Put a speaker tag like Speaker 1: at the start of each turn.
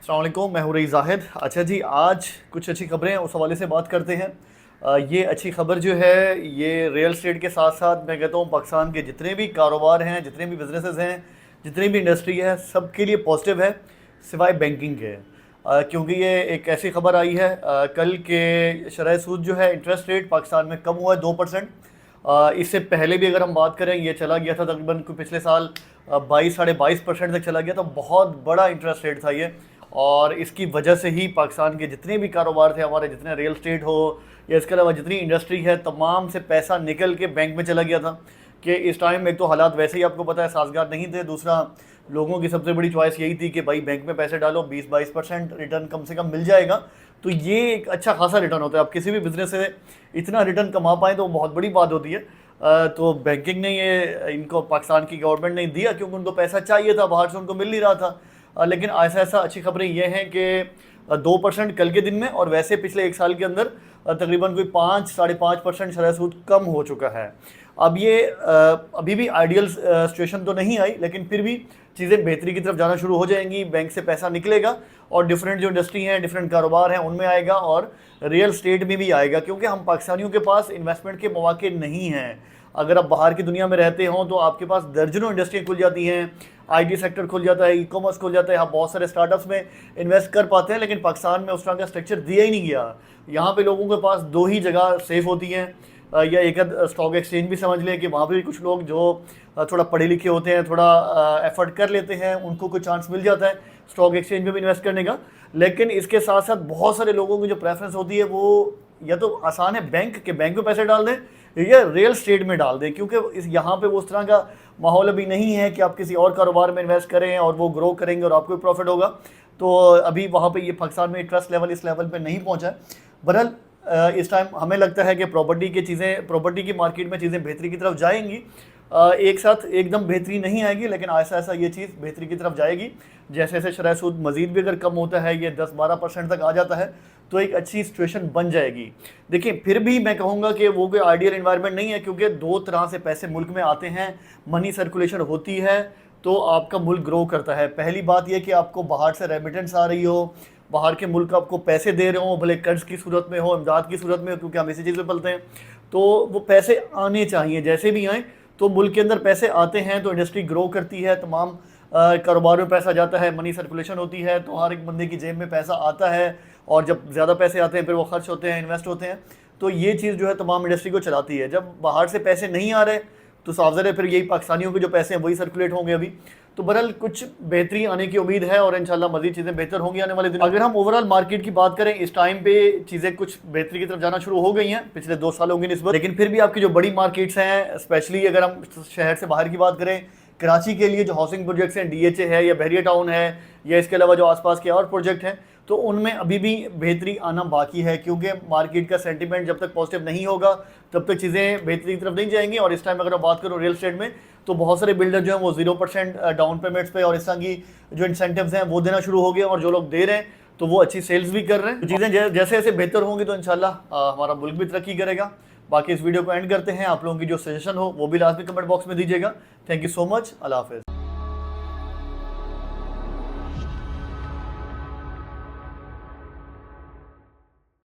Speaker 1: अस्सलाम वालेकुम, मैं हूं रईस ज़ाहिद। अच्छा जी, आज कुछ अच्छी खबरें हैं, उस हवाले से बात करते हैं। ये अच्छी खबर जो है ये रियल एस्टेट के साथ साथ मैं कहता हूँ पाकिस्तान के जितने भी कारोबार हैं, जितने भी बिजनेसेस हैं, जितनी भी इंडस्ट्री है, सबके लिए पॉजिटिव है सिवाय बैंकिंग के। क्योंकि ये एक ऐसी खबर आई है, कल के शरह सूद जो है इंटरेस्ट रेट पाकिस्तान में कम हुआ है 2%। इससे पहले भी अगर हम बात करें, ये चला गया था तकरीबन पिछले साल 22-22.5% तक चला गया था। बहुत बड़ा इंटरेस्ट रेट था ये, और इसकी वजह से ही पाकिस्तान के जितने भी कारोबार थे हमारे, जितने रियल स्टेट हो या इसके अलावा जितनी इंडस्ट्री है, तमाम से पैसा निकल के बैंक में चला गया था। कि इस टाइम एक तो हालात वैसे ही आपको पता है साजगार नहीं थे, दूसरा लोगों की सबसे बड़ी चॉइस यही थी कि भाई बैंक में पैसे डालो, 20-22% रिटर्न कम से कम मिल जाएगा। तो ये एक अच्छा खासा रिटर्न होता है। आप किसी भी बिजनेस से इतना रिटर्न कमा पाएँ तो बहुत बड़ी बात होती है। तो बैंकिंग ने ये इनको, पाकिस्तान की गवर्नमेंट ने दिया, क्योंकि उनको पैसा चाहिए था, बाहर से उनको मिल नहीं रहा था। लेकिन ऐसा ऐसा अच्छी खबरें ये हैं कि 2% कल के दिन में, और वैसे पिछले एक साल के अंदर तकरीबन कोई 5-5.5% शरह सूद कम हो चुका है। अब ये अभी भी आइडियल सिचुएशन तो नहीं आई, लेकिन फिर भी चीज़ें बेहतरी की तरफ जाना शुरू हो जाएंगी। बैंक से पैसा निकलेगा और डिफरेंट जो इंडस्ट्री हैं, डिफरेंट कारोबार हैं, उनमें आएगा, और रियल स्टेट में भी आएगा। क्योंकि हम पाकिस्तानियों के पास इन्वेस्टमेंट के मौके नहीं हैं। अगर आप बाहर की दुनिया में रहते हो तो आपके पास दर्जनों इंडस्ट्रियाँ खुल जाती हैं, आईटी सेक्टर खुल जाता है, ई कॉमर्स खुल जाता है, आप बहुत सारे स्टार्टअप्स में इन्वेस्ट कर पाते हैं। लेकिन पाकिस्तान में उस तरह का स्ट्रक्चर दिया ही नहीं गया। यहाँ पे लोगों के पास दो ही जगह सेफ होती हैं, या एक स्टॉक एक्सचेंज भी समझ लें कि वहाँ पे भी कुछ लोग जो थोड़ा पढ़े लिखे होते हैं, थोड़ा एफर्ट कर लेते हैं, उनको कोई चांस मिल जाता है स्टॉक एक्सचेंज में भी इन्वेस्ट करने का। लेकिन इसके साथ साथ बहुत सारे लोगों की जो प्रेफरेंस होती है वो या तो आसान है बैंक में पैसे डाल दें, या रियल स्टेट में डाल दें। क्योंकि इस यहाँ पे वो उस तरह का माहौल अभी नहीं है कि आप किसी और कारोबार में इन्वेस्ट करें और वो ग्रो करेंगे और आपको भी प्रॉफिट होगा। तो अभी वहाँ पे ये पाकिस्तान में ट्रस्ट लेवल इस लेवल पे नहीं पहुँचा है। बहरहाल इस टाइम हमें लगता है कि प्रॉपर्टी की मार्केट में चीज़ें बेहतरी की तरफ जाएंगी। एक साथ एकदम बेहतरी नहीं आएगी, लेकिन ऐसा ऐसा ये चीज़ बेहतरी की तरफ जाएगी। जैसे जैसे शरह सूद मज़ीद भी अगर कम होता है, ये 10-12% तक आ जाता है, तो एक अच्छी सिचुएशन बन जाएगी। देखिए, फिर भी मैं कहूँगा कि वो कोई आइडियल इन्वायरमेंट नहीं है, क्योंकि दो तरह से पैसे मुल्क में आते हैं। मनी सर्कुलेशन होती है तो आपका मुल्क ग्रो करता है। पहली बात यह कि आपको बाहर से रेमिटेंस आ रही हो, बाहर के मुल्क आपको पैसे दे रहे हो, भले कर्ज की सूरत में हो, इमदाद की सूरत में हो, क्योंकि हम इसी चीज़ में पलते हैं। तो वो पैसे आने चाहिए, जैसे भी आएँ तो मुल्क के अंदर पैसे आते हैं तो इंडस्ट्री ग्रो करती है, तमाम कारोबार में पैसा जाता है, मनी सर्कुलेशन होती है, तो हर एक बंदे की जेब में पैसा आता है। और जब ज़्यादा पैसे आते हैं फिर वो खर्च होते हैं, इन्वेस्ट होते हैं। तो ये चीज़ जो है तमाम इंडस्ट्री को चलाती है। जब बाहर से पैसे नहीं आ रहे तो साफ है फिर यही पाकिस्तानियों के जो पैसे हैं वही सर्कुलेट होंगे अभी। तो बहरहाल कुछ बेहतरी आने की उम्मीद है, और इंशाल्लाह मज़ीद चीज़ें बेहतर होंगी आने वाले दिन। अगर हम ओवरऑल मार्केट की बात करें, इस टाइम पे चीज़ें कुछ बेहतरी की तरफ जाना शुरू हो गई हैं पिछले 2 सालों की निस्बत। लेकिन फिर भी आपकी जो बड़ी मार्केट्स हैं, स्पेशली अगर हम शहर से बाहर की बात करें, कराची के लिए जो हाउसिंग प्रोजेक्ट्स हैं, DHA है या बहरिया टाउन है, या इसके अलावा जो आसपास के और प्रोजेक्ट हैं, तो उनमें अभी भी बेहतरी आना बाकी है। क्योंकि मार्केट का सेंटीमेंट जब तक पॉजिटिव नहीं होगा तब तक चीज़ें बेहतरी की तरफ नहीं जाएंगी। और इस टाइम अगर मैं बात करूँ रियल एस्टेट में, तो बहुत सारे बिल्डर जो हैं वो 0% डाउन पेमेंट्स पे और इस तरह की जो इंसेंटिव्स हैं वो देना शुरू हो गए, और जो लोग दे रहे हैं तो वो अच्छी सेल्स भी कर रहे हैं। तो चीज़ें जैसे जैसे बेहतर होंगी तो इंशाल्लाह हमारा मुल्क भी तरक्की करेगा। बाकी इस वीडियो को एंड करते हैं। आप लोगों की जो सजेशन हो वो भी लाजमी कमेंट बॉक्स में दीजिएगा। Thank you so much. अल्लाह हाफ़िज़।